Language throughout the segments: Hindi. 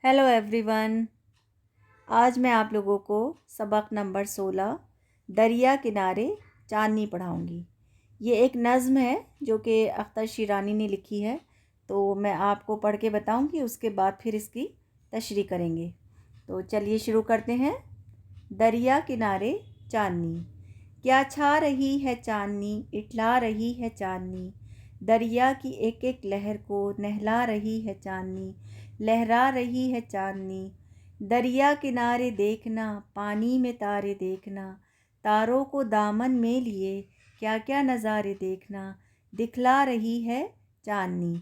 Hello everyone. आज मैं आप लोगों को सबक नंबर 16 दरिया किनारे चांदनी पढ़ाऊँगी। ये एक नज़्म है जो कि अख्तर शिरानी ने लिखी है। तो मैं आपको पढ़ के बताऊँगी, उसके बाद फिर इसकी तशरीह करेंगे। तो चलिए शुरू करते हैं। दरिया किनारे चांदनी, क्या छा रही है चांदनी, इठला रही है चांदनी। दरिया की एक एक लहर को नहला रही है चांदनी, लहरा रही है चांदनी। दरिया किनारे देखना, पानी में तारे देखना, तारों को दामन में लिए क्या क्या नज़ारे देखना, दिखला रही है चांदनी।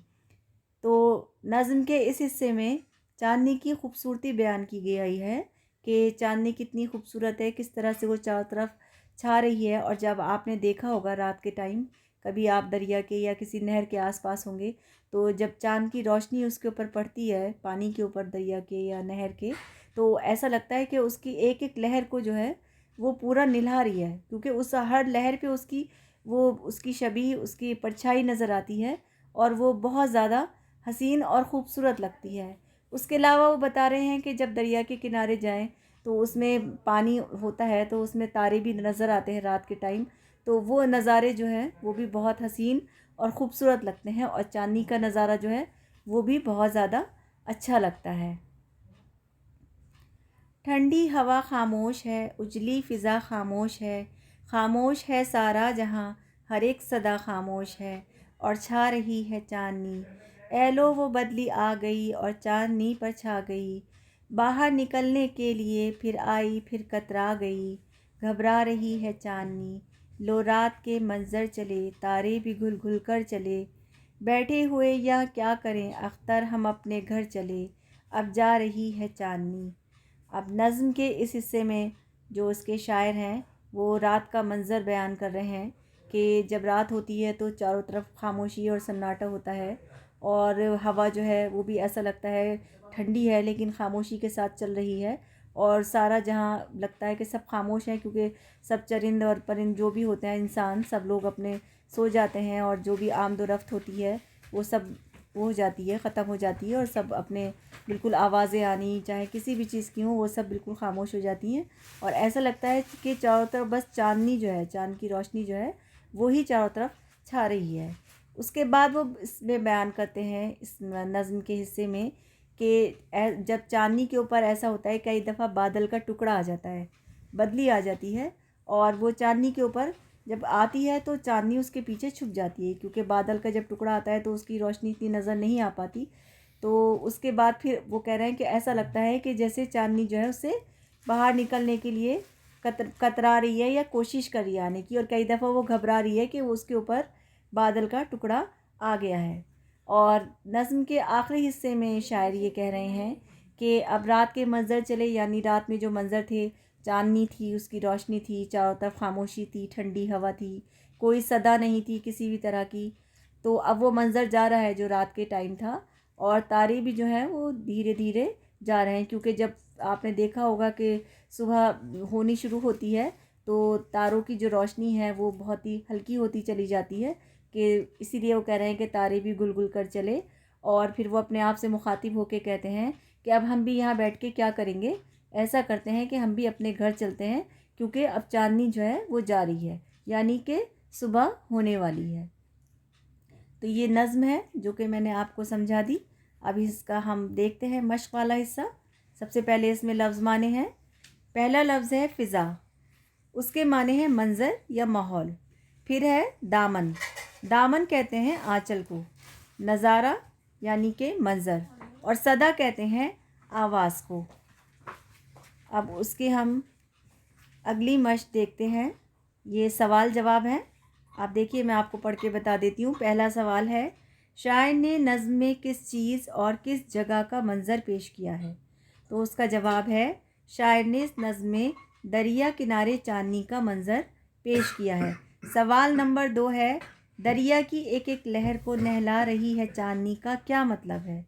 तो नज़्म के इस हिस्से में चांदनी की खूबसूरती बयान की गई है कि चांदनी कितनी खूबसूरत है, किस तरह से वो चारों तरफ छा रही है। और जब आपने देखा होगा रात के टाइम, कभी आप दरिया के या किसी नहर के आसपास होंगे, तो जब चांद की रोशनी उसके ऊपर पड़ती है, पानी के ऊपर, दरिया के या नहर के, तो ऐसा लगता है कि उसकी एक एक लहर को जो है वो पूरा निभा रही है, क्योंकि उस हर लहर पे उसकी छवि, उसकी परछाई नज़र आती है और वो बहुत ज़्यादा हसीन और ख़ूबसूरत लगती है। उसके अलावा वो बता रहे हैं कि जब दरिया के किनारे जाएं तो उसमें पानी होता है, तो उसमें तारे भी नज़र आते हैं रात के टाइम। तो वो नज़ारे जो हैं वो भी बहुत हसीन और ख़ूबसूरत लगते हैं, और चांदनी का नज़ारा जो है वो भी बहुत ज़्यादा अच्छा लगता है। ठंडी हवा खामोश है, उजली फ़िज़ा खामोश है, खामोश है सारा जहाँ, हर एक सदा खामोश है, और छा रही है चांदनी। ए लो वो बदली आ गई और चांदनी पर छा गई, बाहर निकलने के लिए फिर आई फिर कतरा गई, घबरा रही है चांदनी। लो रात के मंजर चले, तारे भी घुल घुल कर चले, बैठे हुए या क्या करें अख्तर हम अपने घर चले, अब जा रही है चांदनी। अब नज़्म के इस हिस्से में जो उसके शायर हैं वो रात का मंज़र बयान कर रहे हैं कि जब रात होती है तो चारों तरफ खामोशी और सन्नाटा होता है, और हवा जो है वो भी ऐसा लगता है ठंडी है लेकिन खामोशी के साथ चल रही है, और सारा जहाँ लगता है कि सब खामोश हैं, क्योंकि सब चरिंद और परिंद जो भी होते हैं, इंसान, सब लोग अपने सो जाते हैं, और जो भी आमदोरफ्त होती है वो सब वो हो जाती है, ख़त्म हो जाती है, और सब अपने बिल्कुल आवाज़ें आनी चाहे किसी भी चीज़ की हो वो सब बिल्कुल खामोश हो जाती हैं। और ऐसा लगता है कि चारों तरफ बस चांदनी जो है, चाँद की रोशनी जो है वो ही चारों तरफ छा रही है। उसके बाद वो इसमें बयान करते हैं इस नज़्म के हिस्से में कि जब चांदनी के ऊपर ऐसा होता है, कई दफ़ा बादल का टुकड़ा आ जाता है, बदली आ जाती है, और वो चांदनी के ऊपर जब आती है तो चांदनी उसके पीछे छुप जाती है, क्योंकि बादल का जब टुकड़ा आता है तो उसकी रोशनी इतनी नज़र नहीं आ पाती। तो उसके बाद फिर वो कह रहे हैं कि ऐसा लगता है कि जैसे चांदनी जो है उससे बाहर निकलने के लिए कतरा रही है या कोशिश कर रही है आने की, और कई दफ़ा वो घबरा रही है कि वो उसके ऊपर बादल का टुकड़ा आ गया है। और नज़्म के आखिरी हिस्से में शायर ये कह रहे हैं कि अब रात के मंज़र चले, यानी रात में जो मंज़र थे, चांदनी थी, उसकी रोशनी थी, चारों तरफ खामोशी थी, ठंडी हवा थी, कोई सदा नहीं थी किसी भी तरह की। तो अब वो मंज़र जा रहा है जो रात के टाइम था, और तारे भी जो हैं वो धीरे धीरे जा रहे हैं, क्योंकि जब आपने देखा होगा कि सुबह होनी शुरू होती है तो तारों की जो रोशनी है वो बहुत ही हल्की होती चली जाती है, कि इसीलिए वो कह रहे हैं कि तारे भी गुल गुल कर चले। और फिर वो अपने आप से मुखातिब होकर कहते हैं कि अब हम भी यहाँ बैठ के क्या करेंगे, ऐसा करते हैं कि हम भी अपने घर चलते हैं, क्योंकि अब चांदनी जो है वो जा रही है, यानी कि सुबह होने वाली है। तो ये नज़्म है जो कि मैंने आपको समझा दी। अब इसका हम देखते हैं मश्क वाला हिस्सा। सबसे पहले इसमें लफ्ज़ माने हैं। पहला लफ्ज़ है फ़िज़ा, उसके माने हैं मंज़र या माहौल। फिर है दामन, दामन कहते हैं आंचल को। नज़ारा यानी कि मंज़र, और सदा कहते हैं आवाज़ को। अब उसके हम अगली मश्क देखते हैं। ये सवाल जवाब है। आप देखिए, मैं आपको पढ़ के बता देती हूँ। पहला सवाल है, शायर ने नज़्म में किस चीज़ और किस जगह का मंज़र पेश किया है? तो उसका जवाब है, शायर ने इस नज़्म में दरिया किनारे चांदनी का मंज़र पेश किया है। सवाल नंबर 2 है, दरिया की एक एक लहर को नहला रही है चांदनी का क्या मतलब है?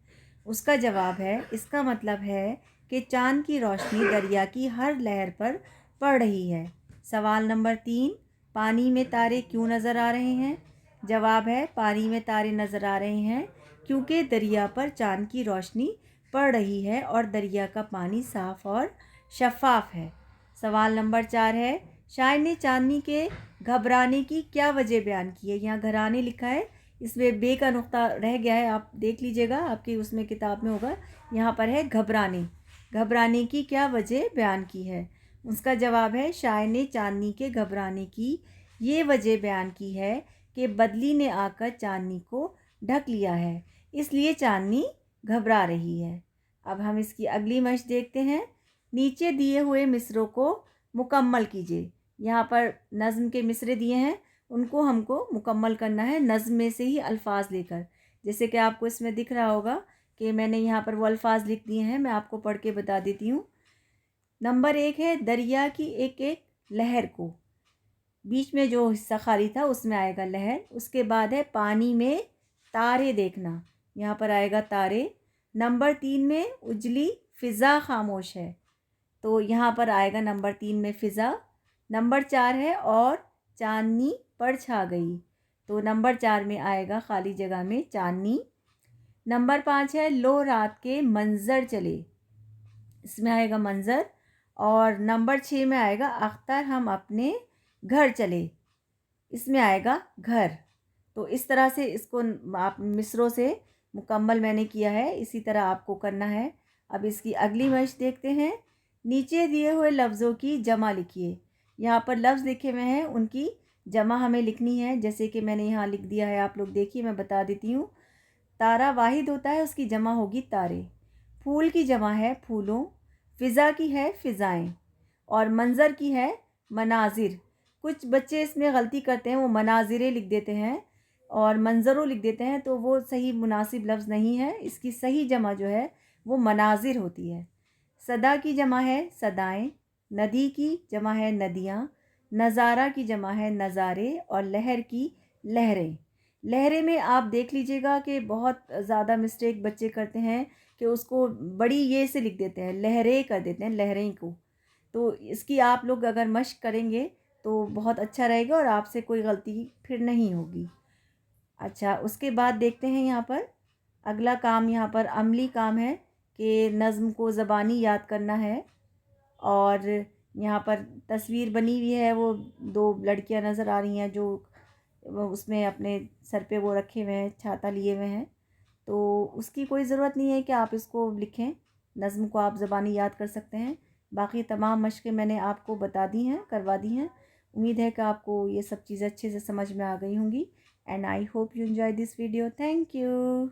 उसका जवाब है, इसका मतलब है कि चाँद की रोशनी दरिया की हर लहर पर पड़ रही है। सवाल नंबर 3, पानी में तारे क्यों नज़र आ रहे हैं? जवाब है, पानी में तारे नज़र आ रहे हैं क्योंकि दरिया पर चाँद की रोशनी पड़ रही है और दरिया का पानी साफ़ और शफ़ाफ़ है। सवाल नंबर 4 है, शायर ने चांदनी के घबराने की क्या वजह बयान की है। यहाँ घराने लिखा है, इसमें बे का नुक्ता रह गया है, आप देख लीजिएगा, आपकी उसमें किताब में होगा। यहाँ पर है घबराने, घबराने की क्या वजह बयान की है। उसका जवाब है, शायर ने चांदनी के घबराने की ये वजह बयान की है कि बदली ने आकर चांदनी को ढक लिया है, इसलिए चांदनी घबरा रही है। अब हम इसकी अगली मश्क देखते हैं। नीचे दिए हुए मिसरों को मुकम्मल कीजिए। यहाँ पर नज़्म के मिसरे दिए हैं, उनको हमको मुकम्मल करना है नज़्म में से ही अल्फाज लेकर। जैसे कि आपको इसमें दिख रहा होगा कि मैंने यहाँ पर वो अल्फाज लिख दिए हैं, मैं आपको पढ़ के बता देती हूँ। नंबर 1 है, दरिया की एक एक लहर को, बीच में जो हिस्सा खाली था उसमें आएगा लहर। उसके बाद है, पानी में तारे देखना, यहाँ पर आएगा तारे। नंबर 3 में उजली फ़िज़ा खामोश है, तो यहाँ पर आएगा नंबर 3 में फ़िज़ा। नंबर 4 है, और चांदनी पड़ छा गई, तो नंबर 4 में आएगा खाली जगह में चांदनी। नंबर 5 है, लो रात के मंज़र चले, इसमें आएगा मंज़र। और नंबर 6 में आएगा, अख्तर हम अपने घर चले, इसमें आएगा घर। तो इस तरह से इसको आप मिसरों से मुकम्मल मैंने किया है, इसी तरह आपको करना है। अब इसकी अगली मश्क देखते हैं। नीचे दिए हुए लफ्ज़ों की जमा लिखिए। यहाँ पर लफ्ज़ लिखे हुए हैं, उनकी जमा हमें लिखनी है। जैसे कि मैंने यहाँ लिख दिया है, आप लोग देखिए, मैं बता देती हूँ। तारा वाहिद होता है, उसकी जमा होगी तारे। फूल की जमा है फूलों। फ़िज़ा की है फ़िज़ाएँ। और मंज़र की है मनाजिर। कुछ बच्चे इसमें गलती करते हैं, वो मनाजिरें लिख देते हैं और मंज़रों लिख देते हैं, तो वो सही मुनासिब लफ्ज़ नहीं है। इसकी सही जमा जो है वो मनाजिर होती है। सदा की जमा है सदाएँ। नदी की जमा है नदियाँ। नज़ारा की जमा है नज़ारे। और लहर की लहरें। लहरें में आप देख लीजिएगा कि बहुत ज़्यादा मिस्टेक बच्चे करते हैं कि उसको बड़ी ये से लिख देते हैं, लहरें कर देते हैं, लहरें को। तो इसकी आप लोग अगर मश्क करेंगे तो बहुत अच्छा रहेगा और आपसे कोई गलती फिर नहीं होगी। अच्छा, उसके बाद देखते हैं यहाँ पर अगला काम, यहाँ पर अमली काम है कि नज़्म को ज़बानी याद करना है। और यहाँ पर तस्वीर बनी हुई है, वो 2 लड़कियाँ नज़र आ रही हैं जो वो उसमें अपने सर पे वो रखे हुए हैं, छाता लिए हुए हैं। तो उसकी कोई ज़रूरत नहीं है कि आप इसको लिखें, नज़्म को आप ज़बानी याद कर सकते हैं। बाकी तमाम मश्क़ें मैंने आपको बता दी हैं, करवा दी हैं। उम्मीद है कि आपको ये सब चीज़ें अच्छे से समझ में आ गई होंगी। And I hope you enjoy this video. Thank you.